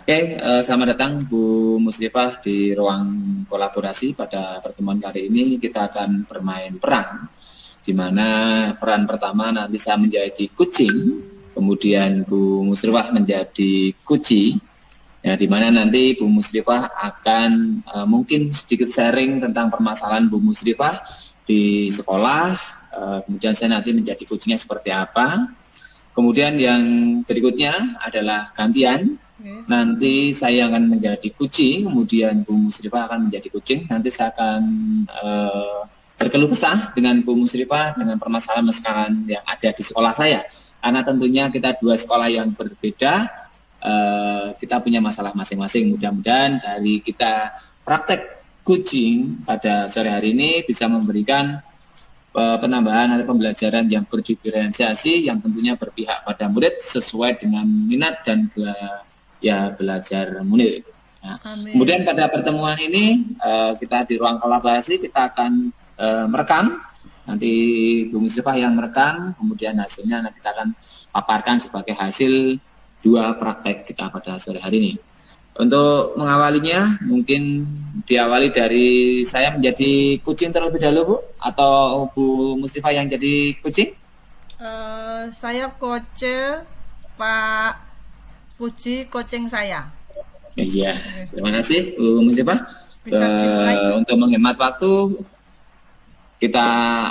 Oke, selamat datang Bu Musdifah di ruang kolaborasi. Pada pertemuan kali ini kita akan bermain peran, di mana peran pertama nanti saya menjadi kucing, kemudian Bu Musdifah menjadi kuci, ya, di mana nanti Bu Musdifah akan mungkin sedikit sharing tentang permasalahan Bu Musdifah di sekolah, kemudian saya nanti menjadi kucingnya seperti apa. Kemudian yang berikutnya adalah gantian. Nanti saya akan menjadi kucing, kemudian Bu Musdifah akan menjadi kucing. Nanti saya akan berkeluh kesah dengan Bu Musdifah dengan permasalahan yang ada di sekolah saya. Karena tentunya kita dua sekolah yang berbeda, kita punya masalah masing-masing. Mudah-mudahan dari kita praktek kucing pada sore hari ini bisa memberikan penambahan atau pembelajaran yang berdiferensiasi yang tentunya berpihak pada murid sesuai dengan minat dan belajar murid. Nah, kemudian pada pertemuan ini kita di ruang kolaborasi kita akan merekam, nanti Bu Musdifah yang merekam, kemudian hasilnya nanti kita akan paparkan sebagai hasil 2 praktek kita pada sore hari ini. Untuk mengawalinya mungkin diawali dari saya menjadi kucing terlebih dahulu, Bu, atau Bu Musdifah yang jadi kucing? Saya coach Pak Puji, coaching saya. Iya, terima kasih Bu Musdifah. Untuk menghemat waktu kita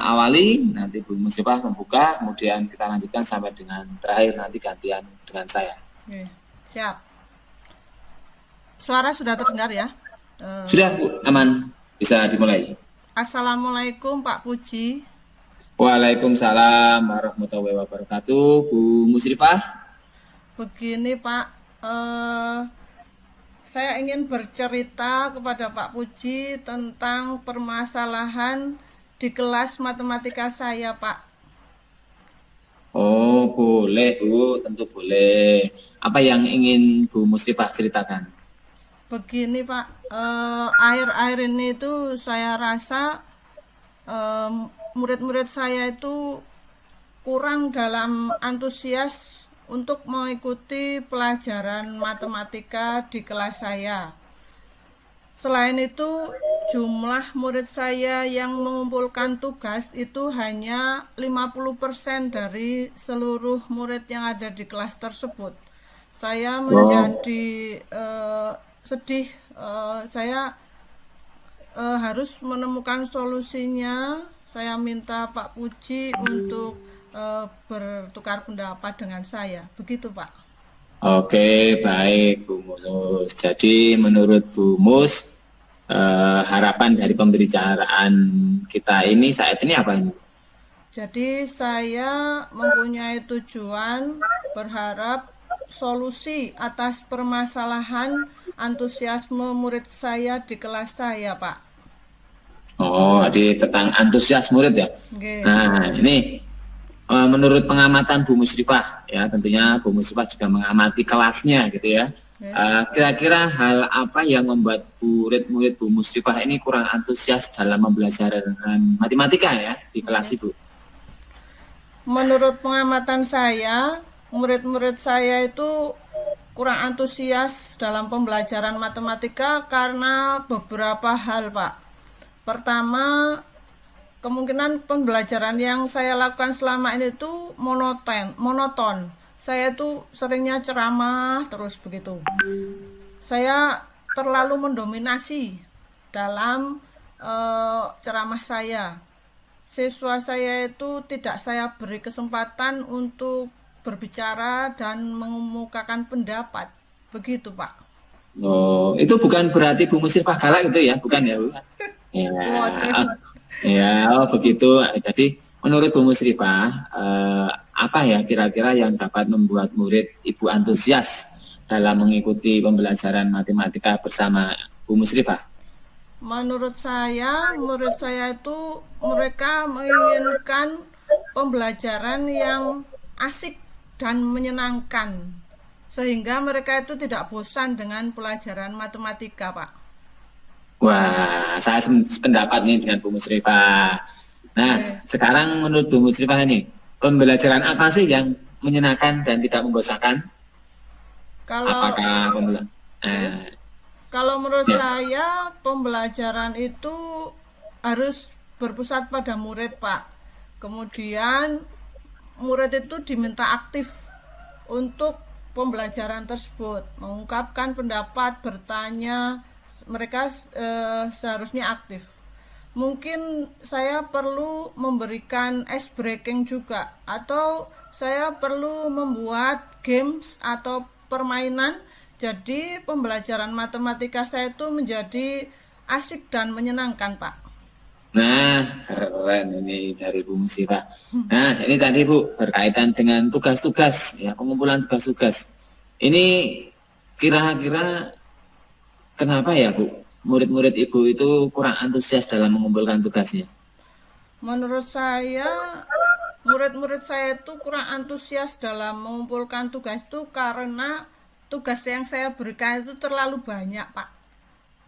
awali, nanti Bu Musdifah membuka, kemudian kita lanjutkan sampai dengan terakhir nanti gantian dengan saya. Oke, siap. Suara sudah terdengar ya? Sudah Bu, aman, bisa dimulai. Assalamualaikum Pak Puji. Waalaikumsalam warahmatullahi wabarakatuh. Bu Musdifah. Begini Pak, saya ingin bercerita kepada Pak Puji tentang permasalahan di kelas matematika saya, Pak. Oh, boleh Bu, tentu boleh. Apa yang ingin Bu Musdifah ceritakan? Begini Pak, akhir-akhir ini itu saya rasa murid-murid saya itu kurang dalam antusias untuk mengikuti pelajaran matematika di kelas saya. Selain itu, jumlah murid saya yang mengumpulkan tugas itu hanya 50% dari seluruh murid yang ada di kelas tersebut. Saya menjadi sedih, saya harus menemukan solusinya. Saya minta Pak Puji untuk bertukar pendapat dengan saya. Begitu Pak. Oke, baik Bu Mus. Jadi menurut Bu Mus, harapan dari pembicaraan kita ini saat ini apa ini? Jadi saya mempunyai tujuan berharap solusi atas permasalahan antusiasme murid saya di kelas saya, Pak. Oh, jadi tentang antusias murid ya? Okay. Nah, ini menurut pengamatan Bu Musdifah, ya tentunya Bu Musdifah juga mengamati kelasnya gitu ya. Kira-kira hal apa yang membuat murid-murid Bu Musdifah ini kurang antusias dalam pembelajaran matematika ya di kelas Ibu? Menurut pengamatan saya, murid-murid saya itu kurang antusias dalam pembelajaran matematika karena beberapa hal, Pak. Pertama, kemungkinan pembelajaran yang saya lakukan selama ini itu monoton. Saya tuh seringnya ceramah terus begitu. Saya terlalu mendominasi dalam ceramah saya. Siswa saya itu tidak saya beri kesempatan untuk berbicara dan mengemukakan pendapat. Begitu, Pak. Oh, itu bukan berarti Bu Musdifah galak gitu ya, bukan ya, Bu? Ya, oh begitu. Jadi menurut Bu Musdifah, apa ya kira-kira yang dapat membuat murid Ibu antusias dalam mengikuti pembelajaran matematika bersama Bu Musdifah? Menurut saya, murid saya itu mereka menginginkan pembelajaran yang asik dan menyenangkan, sehingga mereka itu tidak bosan dengan pelajaran matematika, Pak. Wah, saya sependapat nih dengan Bu Musdifah. Nah, sekarang menurut Bu Musdifah ini, pembelajaran apa sih yang menyenangkan dan tidak membosankan? Kalau apakah Nah, Kalau menurut ya. saya pembelajaran itu harus berpusat pada murid, Pak. Kemudian murid itu diminta aktif untuk pembelajaran tersebut, mengungkapkan pendapat, bertanya, mereka seharusnya aktif. Mungkin saya perlu memberikan ice breaking juga, atau saya perlu membuat games atau permainan, jadi pembelajaran matematika saya itu menjadi asik dan menyenangkan, Pak. Nah, keren ini dari Bu Musifah. Nah, ini tadi Bu berkaitan dengan tugas-tugas, ya pengumpulan tugas-tugas. Ini kira-kira kenapa ya Bu? Murid-murid Ibu itu kurang antusias dalam mengumpulkan tugasnya. Menurut saya, murid-murid saya itu kurang antusias dalam mengumpulkan tugas itu karena tugas yang saya berikan itu terlalu banyak, Pak.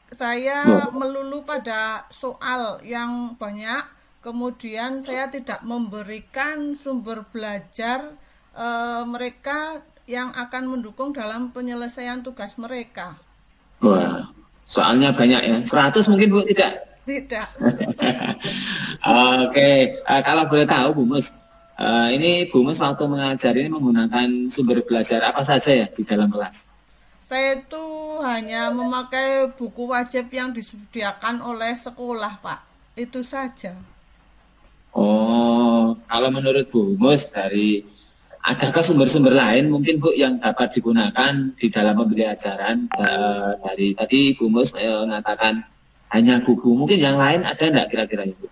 Saya Oh, melulu pada soal yang banyak, kemudian saya tidak memberikan sumber belajar mereka yang akan mendukung dalam penyelesaian tugas mereka. wah, soalnya banyak ya. 100 mungkin Bu, tidak? Tidak. Oke, kalau boleh tahu Bu Mus, ini Bu Mus waktu mengajar ini menggunakan sumber belajar apa saja ya di dalam kelas? Saya itu hanya memakai buku wajib yang disediakan oleh sekolah, Pak. Itu saja. Oh, kalau menurut Bu Mus dari adakah sumber-sumber lain mungkin Bu yang dapat digunakan di dalam pembelajaran dari tadi Bu Mus mengatakan hanya buku, mungkin yang lain ada enggak kira-kira ya Bu?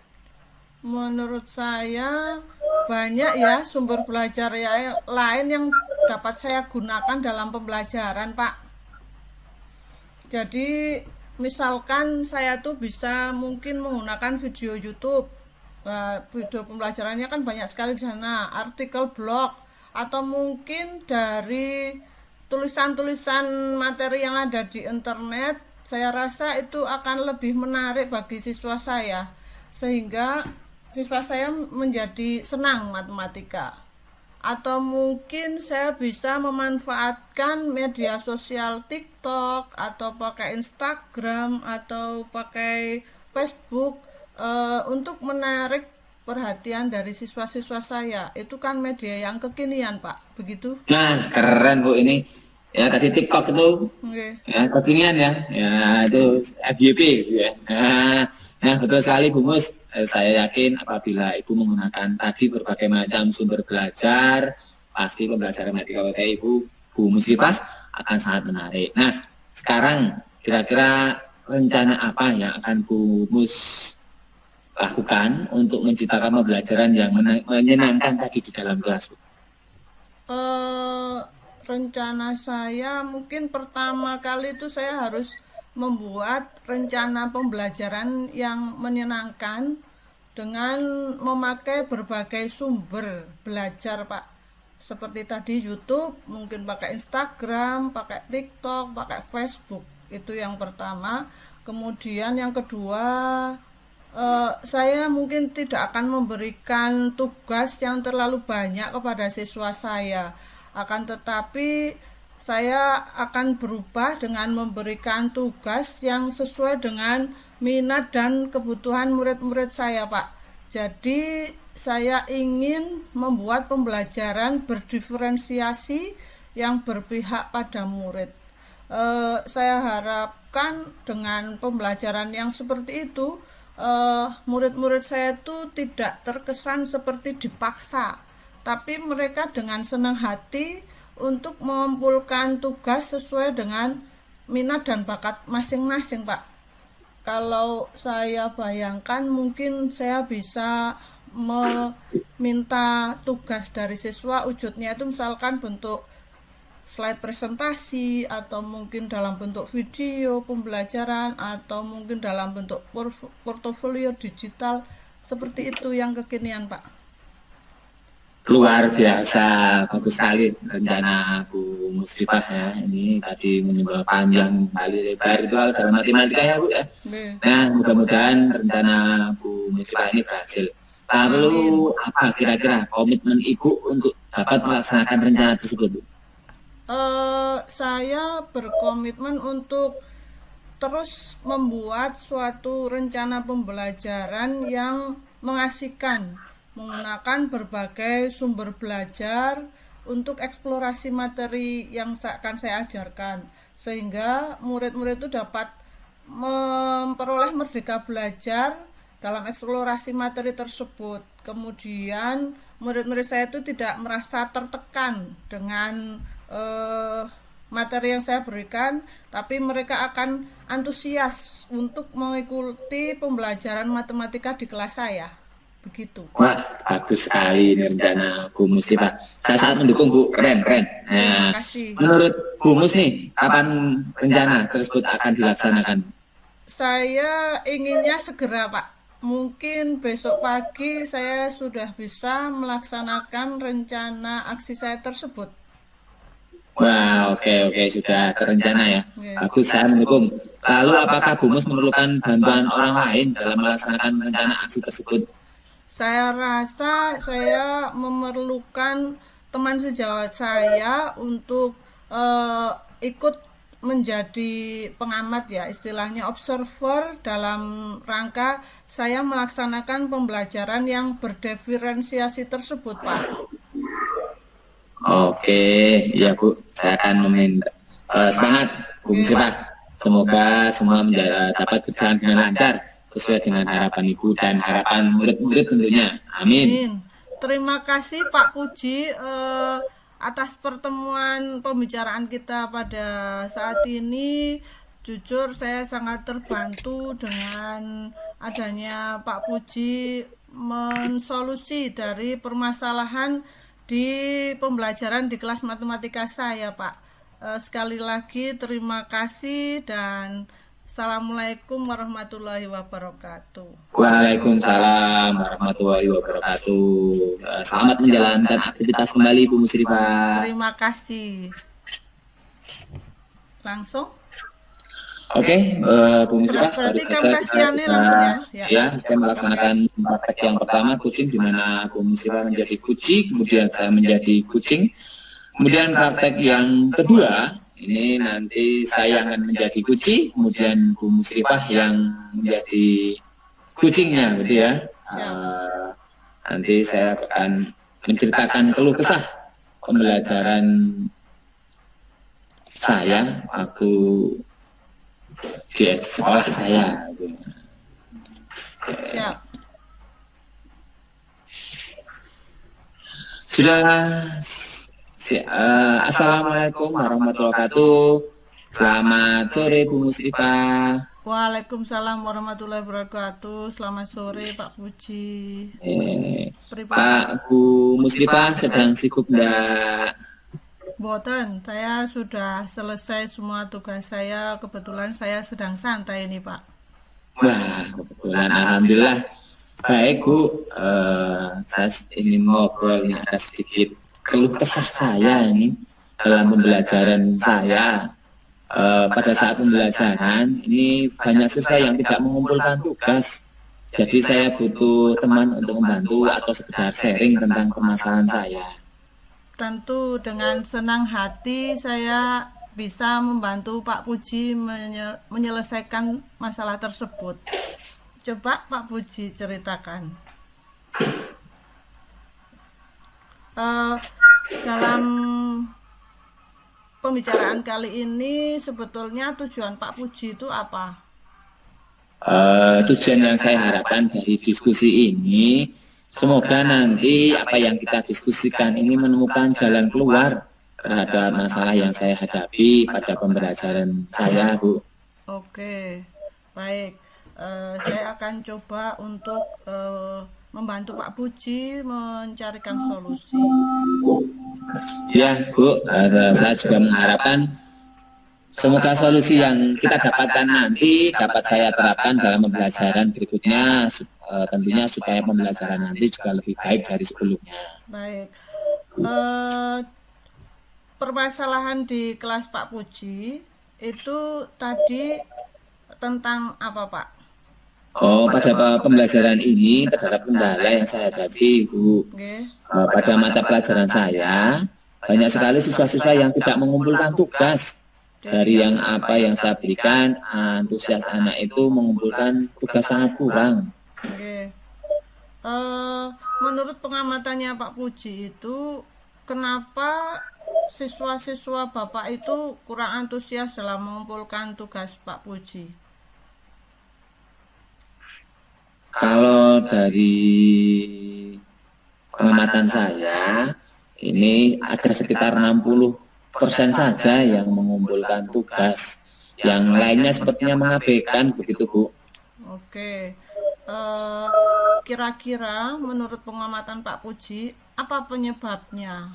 Menurut saya banyak ya sumber belajar yang lain yang dapat saya gunakan dalam pembelajaran, Pak. Jadi misalkan saya tuh bisa mungkin menggunakan video YouTube. Video pembelajarannya kan banyak sekali di sana, artikel blog, atau mungkin dari tulisan-tulisan materi yang ada di internet. Saya rasa itu akan lebih menarik bagi siswa saya, sehingga siswa saya menjadi senang matematika. Atau mungkin saya bisa memanfaatkan media sosial TikTok, atau pakai Instagram, atau pakai Facebook untuk menarik perhatian dari siswa-siswa saya. Itu kan media yang kekinian, Pak. Begitu? Nah, keren Bu ini. Ya tadi TikTok itu Oke. ya kekinian ya. Ya itu FYP gitu ya. Nah, betul sekali Bu Mus. Saya yakin apabila Ibu menggunakan tadi berbagai macam sumber belajar, pasti pembelajaran matematika Ibu, Bu Musrifah akan sangat menarik. Nah, sekarang kira-kira rencana apa yang akan Bu Mus lakukan untuk menciptakan pembelajaran yang menyenangkan tadi di dalam kelas, Bu? eh Rencana saya mungkin pertama kali itu saya harus membuat rencana pembelajaran yang menyenangkan dengan memakai berbagai sumber belajar, Pak. Seperti tadi YouTube, mungkin pakai Instagram, pakai TikTok, pakai Facebook. Itu yang pertama. Kemudian yang kedua, saya mungkin tidak akan memberikan tugas yang terlalu banyak kepada siswa saya. Akan tetapi saya akan berubah dengan memberikan tugas yang sesuai dengan minat dan kebutuhan murid-murid saya, Pak. Jadi saya ingin membuat pembelajaran berdiferensiasi yang berpihak pada murid. Saya harapkan dengan pembelajaran yang seperti itu, murid-murid saya itu tidak terkesan seperti dipaksa, tapi mereka dengan senang hati untuk mengumpulkan tugas sesuai dengan minat dan bakat masing-masing, Pak. Kalau saya bayangkan mungkin saya bisa meminta tugas dari siswa, wujudnya itu misalkan bentuk slide presentasi, atau mungkin dalam bentuk video pembelajaran, atau mungkin dalam bentuk portofolio digital. Seperti itu yang kekinian, Pak. Luar biasa, bagus sekali rencana Bu Musrifah ya. Ini tadi menimbul panjang kali lebar itu dalam matematika ya Bu ya. Nah, mudah-mudahan rencana Bu Musrifah ini berhasil. Lalu apa kira-kira komitmen Ibu untuk dapat melaksanakan rencana tersebut Bu? Saya berkomitmen untuk terus membuat suatu rencana pembelajaran yang mengasihkan, menggunakan berbagai sumber belajar untuk eksplorasi materi yang akan saya ajarkan, sehingga murid-murid itu dapat memperoleh merdeka belajar dalam eksplorasi materi tersebut. Kemudian murid-murid saya itu tidak merasa tertekan dengan materi yang saya berikan, tapi mereka akan antusias untuk mengikuti pembelajaran matematika di kelas saya. Begitu. Wah, bagus sekali ini rencana Bu Muslifa. Saya sangat mendukung, Bu. Keren. Terima Nah, kasih. menurut Bu Mus nih, kapan rencana tersebut akan dilaksanakan? Saya inginnya segera, Pak. Mungkin besok pagi saya sudah bisa melaksanakan rencana aksi saya tersebut. Wah, oke, sudah terencana ya. Bagus, saya mendukung. Lalu, apakah Bu Mus memerlukan bantuan orang lain dalam melaksanakan rencana aksi tersebut? Saya rasa saya memerlukan teman sejawat saya untuk ikut menjadi pengamat ya, istilahnya observer, dalam rangka saya melaksanakan pembelajaran yang berdiferensiasi tersebut, Pak. Oke, ya Bu, saya akan meminta semangat Bu Muslifa. Semoga semua dapat berjalan dengan lancar sesuai dengan harapan Ibu dan harapan murid-murid tentunya. Amin. Terima kasih Pak Puji atas pertemuan pembicaraan kita pada saat ini. Jujur saya sangat terbantu dengan adanya Pak Puji mensolusi dari permasalahan di pembelajaran di kelas matematika saya, Pak. Sekali lagi terima kasih dan Assalamualaikum warahmatullahi wabarakatuh. Waalaikumsalam warahmatullahi wabarakatuh. Selamat menjalankan aktivitas kembali Bu Muslifa. Terima kasih. Langsung? Oke, Bu Muslifa. Berarti kampasiannya langsung ya? Ya, kita melaksanakan praktek yang pertama kucing, di mana Bu Muslifa menjadi kucing, kemudian saya menjadi kucing. Kemudian praktek yang kedua, ini nanti saya akan menjadi kucing, kemudian Bu Musrifah yang menjadi kucingnya, gitu ya. Nanti saya akan menceritakan keluh kesah pembelajaran saya waktu di sekolah saya. Siap. Sudah. Assalamualaikum warahmatullahi wabarakatuh. Selamat sore Bu Musrifah. Waalaikumsalam warahmatullahi wabarakatuh. Selamat sore Pak Puji. Pak Bu Musrifah sedang sibuk enggak? Boten, saya sudah selesai semua tugas saya. Kebetulan saya sedang santai ini Pak. Wah, kebetulan alhamdulillah. Baik Bu, saya ingin ngobrol ini ada sedikit keluh kesah saya ini dalam pembelajaran saya. Pada saat pembelajaran ini banyak siswa yang tidak mengumpulkan tugas, jadi saya butuh teman untuk membantu atau sekedar sharing tentang permasalahan saya. Tentu dengan senang hati saya bisa membantu Pak Puji menyelesaikan masalah tersebut. Coba Pak Puji ceritakan. Dalam pembicaraan kali ini sebetulnya tujuan Pak Puji itu apa? Tujuan yang saya harapkan dari diskusi ini, semoga nanti apa yang kita diskusikan ini menemukan jalan keluar terhadap masalah yang saya hadapi pada pembelajaran saya, Bu. Oke, baik. Saya akan coba untuk membantu Pak Puji mencarikan solusi. Ya, Bu, saya juga mengharapkan semoga solusi yang kita dapatkan nanti dapat saya terapkan dalam pembelajaran berikutnya, tentunya supaya pembelajaran nanti juga lebih baik dari sebelumnya. Baik. Permasalahan di kelas Pak Puji itu tadi tentang apa, Pak? Pada pembelajaran ini terdapat kendala yang saya hadapi, Bu. Okay. Pada mata pelajaran saya, banyak sekali siswa-siswa yang tidak mengumpulkan tugas. Dari yang apa yang saya berikan, antusias anak itu mengumpulkan tugas sangat kurang. Oke. Menurut pengamatannya Pak Puji itu, kenapa siswa-siswa Bapak itu kurang antusias dalam mengumpulkan tugas Pak Puji? Kalau dari pengamatan saya, ini ada sekitar 60% saja yang mengumpulkan tugas. Yang lainnya sepertinya mengabaikan, begitu Bu. Oke. Kira-kira menurut pengamatan Pak Puji, apa penyebabnya?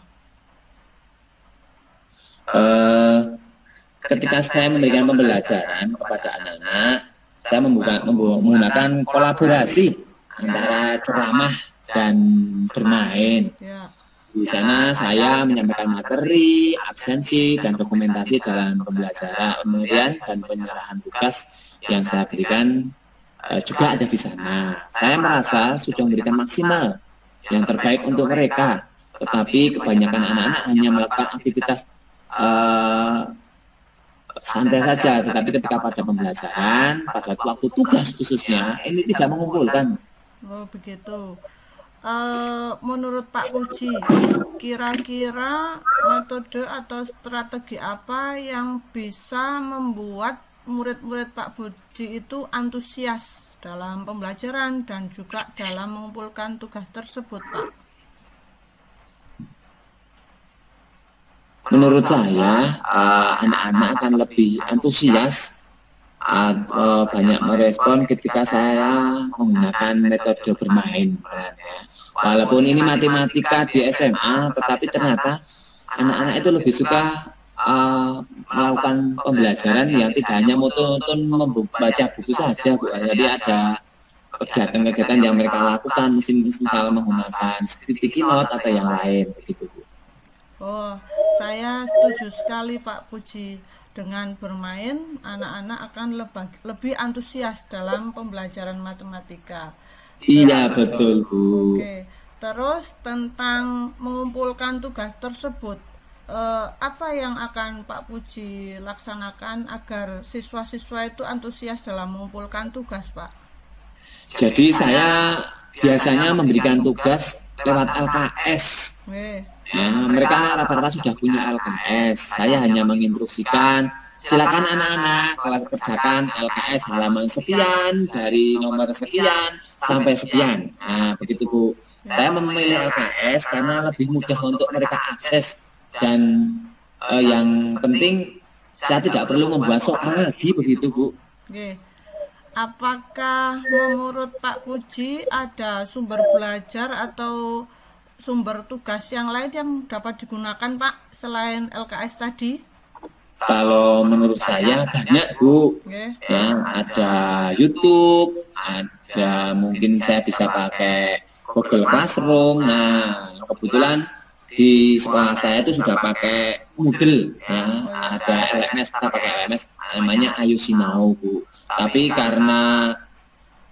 Ketika saya memberikan pembelajaran kepada anak-anak, saya menggunakan kolaborasi antara ceramah dan bermain. Ya. Di sana saya menyampaikan materi, absensi, dan dokumentasi dalam pembelajaran, kemudian dan penyerahan tugas yang saya berikan juga ada di sana. Saya merasa sudah memberikan maksimal yang terbaik untuk mereka, tetapi kebanyakan anak-anak hanya melakukan aktivitas santai saja, tetapi ketika pada pembelajaran, pada waktu tugas khususnya, ini tidak mengumpulkan. Oh, begitu. Menurut Pak Puji, kira-kira metode atau strategi apa yang bisa membuat murid-murid Pak Puji itu antusias dalam pembelajaran dan juga dalam mengumpulkan tugas tersebut, Pak? Menurut saya, anak-anak akan lebih antusias banyak merespon ketika saya menggunakan metode bermain. Walaupun ini matematika di SMA, tetapi ternyata anak-anak itu lebih suka melakukan pembelajaran yang tidak hanya monoton membaca buku saja, Bu. Jadi ada kegiatan-kegiatan yang mereka lakukan, misal menggunakan sticky note atau yang lain, begitu, Bu. Oh, saya setuju sekali Pak Puji. Dengan bermain, anak-anak akan lebih antusias dalam pembelajaran matematika. Iya, betul, Bu. Oke, terus tentang mengumpulkan tugas tersebut, apa yang akan Pak Puji laksanakan agar siswa-siswa itu antusias dalam mengumpulkan tugas, Pak? Jadi saya biasanya memberikan tugas lewat LKS. Nah, mereka rata-rata sudah punya LKS. Saya hanya menginstruksikan, silakan anak-anak kelas kerjakan LKS halaman sekian dari nomor sekian sampai sekian. Nah, begitu Bu. Saya memilih LKS karena lebih mudah untuk mereka akses dan yang penting saya tidak perlu membuat soal lagi, begitu Bu. Oke. Apakah menurut Pak Puji ada sumber belajar atau sumber tugas yang lain yang dapat digunakan, Pak, selain LKS tadi? Kalau menurut saya banyak, Bu. Ya, ada YouTube, ada mungkin saya bisa pakai Google Classroom. Nah, kebetulan di sekolah saya itu sudah pakai Moodle, ya. Ada LMS, kita pakai LMS namanya Ayu Sinau, Bu. Tapi karena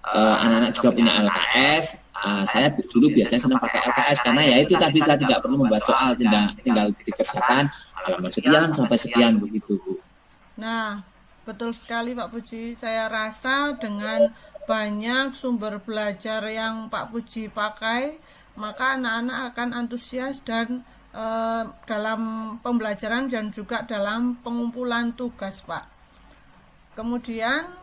anak-anak juga punya LKS, saya dulu biasanya senang pakai LKS karena ya itu tadi saya tidak perlu membuat soal, tinggal dikerjakan halaman sekian sampai sekian, begitu, Bu. Nah, betul sekali Pak Puji. Saya rasa dengan banyak sumber belajar yang Pak Puji pakai, maka anak-anak akan antusias dan dalam pembelajaran dan juga dalam pengumpulan tugas, Pak. Kemudian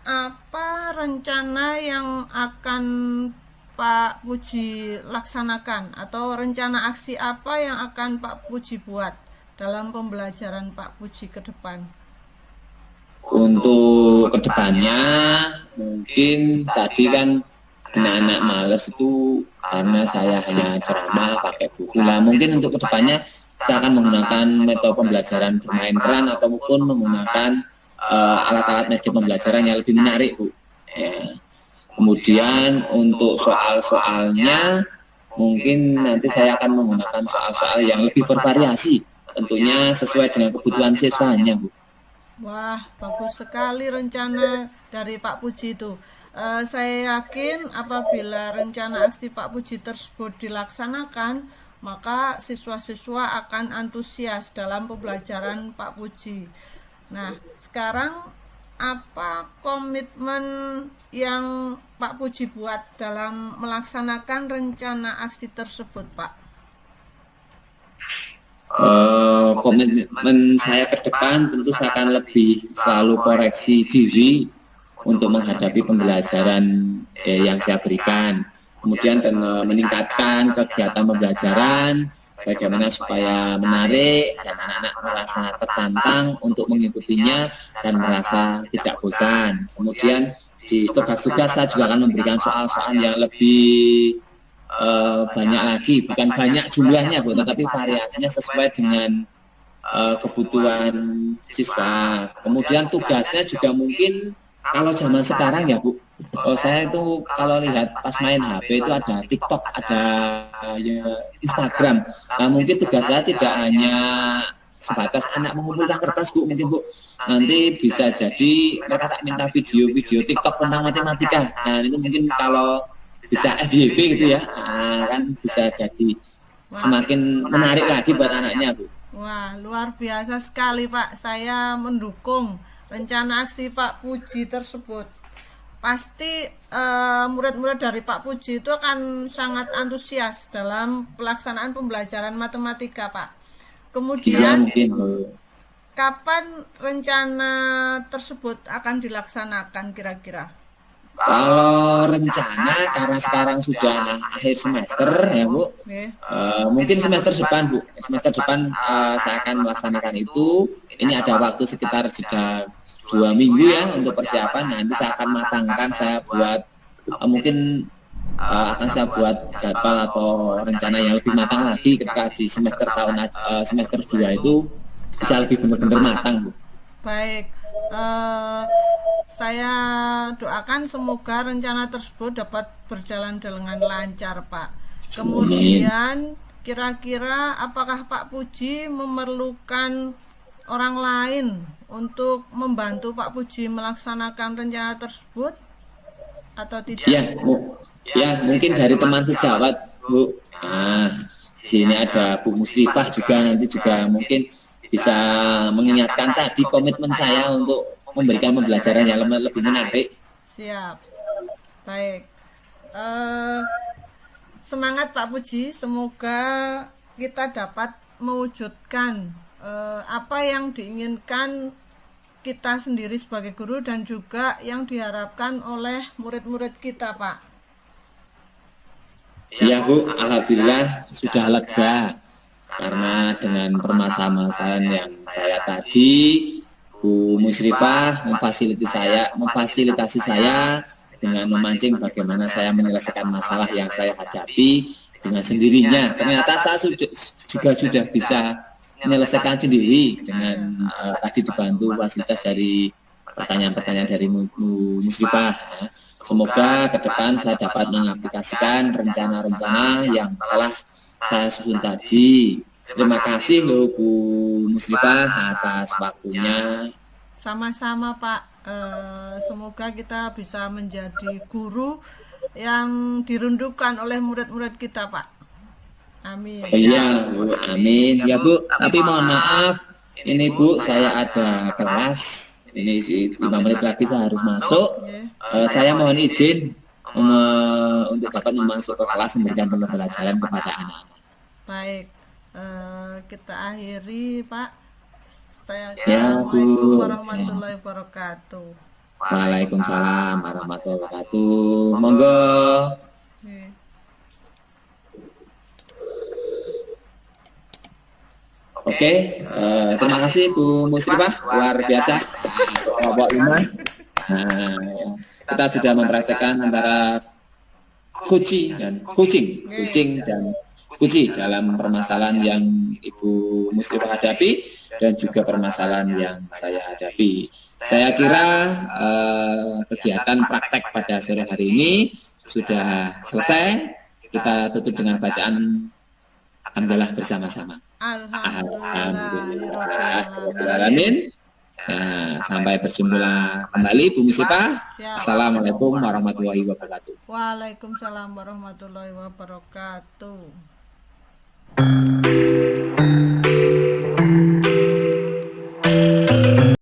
apa rencana yang akan Pak Puji laksanakan atau rencana aksi apa yang akan Pak Puji buat dalam pembelajaran Pak Puji ke depan? Untuk kedepannya mungkin tadi kan anak-anak males itu karena saya hanya ceramah pakai buku lah. Mungkin untuk kedepannya saya akan menggunakan metode pembelajaran bermain peran ataupun menggunakan alat-alat media pembelajaran yang lebih menarik, Bu. Ya. Kemudian untuk soal-soalnya mungkin nanti saya akan menggunakan soal-soal yang lebih bervariasi, tentunya sesuai dengan kebutuhan siswanya, Bu. Wah, bagus sekali rencana dari Pak Puji itu. Saya yakin apabila rencana aksi Pak Puji tersebut dilaksanakan, maka siswa-siswa akan antusias dalam pembelajaran Pak Puji. Nah, sekarang apa komitmen yang Pak Puji buat dalam melaksanakan rencana aksi tersebut, Pak? Komitmen saya ke depan tentu saya akan lebih selalu koreksi diri untuk menghadapi pembelajaran yang saya berikan. Kemudian meningkatkan kegiatan pembelajaran, bagaimana supaya menarik dan anak-anak merasa tertantang untuk mengikutinya dan merasa tidak bosan. Kemudian di tugas-tugas saya juga akan memberikan soal-soal yang lebih banyak lagi, bukan banyak jumlahnya Bu, tetapi variasinya sesuai dengan kebutuhan siswa. Kemudian tugasnya juga mungkin kalau zaman sekarang ya Bu, saya itu kalau lihat pas main HP itu ada TikTok, ada Instagram. Nah, mungkin tugas saya tidak hanya sebatas anak mengumpulkan kertas Bu, mungkin Bu. Nanti bisa jadi mereka tak minta video-video TikTok tentang matematika. Nah, itu mungkin kalau bisa FYP gitu ya, kan bisa jadi semakin menarik lagi buat anaknya Bu. Wah, luar biasa sekali Pak. Saya mendukung rencana aksi Pak Puji tersebut. Pasti murid-murid dari Pak Puji itu akan sangat antusias dalam pelaksanaan pembelajaran matematika, Pak. Kemudian, kapan rencana tersebut akan dilaksanakan kira-kira? Kalau rencana karena sekarang sudah akhir semester ya Bu, mungkin semester depan Bu, semester depan saya akan melaksanakan itu. Ini ada waktu sekitar jeda 2 minggu ya untuk persiapan. Nanti saya akan matangkan, saya buat mungkin akan saya buat jadwal atau rencana yang lebih matang lagi ketika di semester semester 2 itu bisa lebih benar-benar matang Bu. Baik, saya doakan semoga rencana tersebut dapat berjalan dengan lancar Pak. Kemudian kira-kira apakah Pak Puji memerlukan orang lain untuk membantu Pak Puji melaksanakan rencana tersebut atau tidak? Ya, mungkin dari teman sejawat Bu. Nah, di sini ada Bu Musrifah juga, nanti juga mungkin bisa mengingatkan tadi komitmen saya untuk memberikan pembelajaran yang lebih menarik. Siap. Baik. Semangat Pak Puji, semoga kita dapat mewujudkan apa yang diinginkan kita sendiri sebagai guru dan juga yang diharapkan oleh murid-murid kita, Pak. Iya Bu, alhamdulillah sudah lega karena dengan permasalahan yang saya tadi, Bu Musrifah memfasilitasi saya dengan memancing bagaimana saya menyelesaikan masalah yang saya hadapi dengan sendirinya. Ternyata saya juga sudah bisa menyelesaikan sendiri dengan tadi dibantu fasilitas dari pertanyaan-pertanyaan dari Bu Musrifah. Ya. Semoga ke depan saya dapat mengaplikasikan rencana-rencana yang telah saya susun tadi. Terima kasih loh Bu Musrifah atas waktunya. Sama-sama Pak. Semoga kita bisa menjadi guru yang dirindukan oleh murid-murid kita Pak. Amin. Iya Bu, amin. Ya Bu, tapi mohon maaf, ini Bu saya ada kelas. Ini 5 menit lagi saya harus masuk. Saya mohon izin untuk dapat masuk ke kelas memberikan pembelajaran kepada anak-anak. Baik, kita akhiri Pak. Assalamualaikum warahmatullahi wabarakatuh. Waalaikumsalam warahmatullahi wabarakatuh. Monggo. Oke, terima kasih Bu Musrifah, luar biasa. Bapak Iman. Nah, kita sudah mempraktekkan antara kucing dan kuci dalam permasalahan yang Ibu Musrifah hadapi dan juga permasalahan yang saya hadapi. Saya kira kegiatan praktek pada sore hari ini sudah selesai. Kita tutup dengan bacaan alhamdulillah bersama-sama. Alhamdulillahirobbilalamin. Nah, sampai berjumpa kembali Bu Musrifah. Assalamualaikum warahmatullahi wabarakatuh. Waalaikumsalam warahmatullahi wabarakatuh.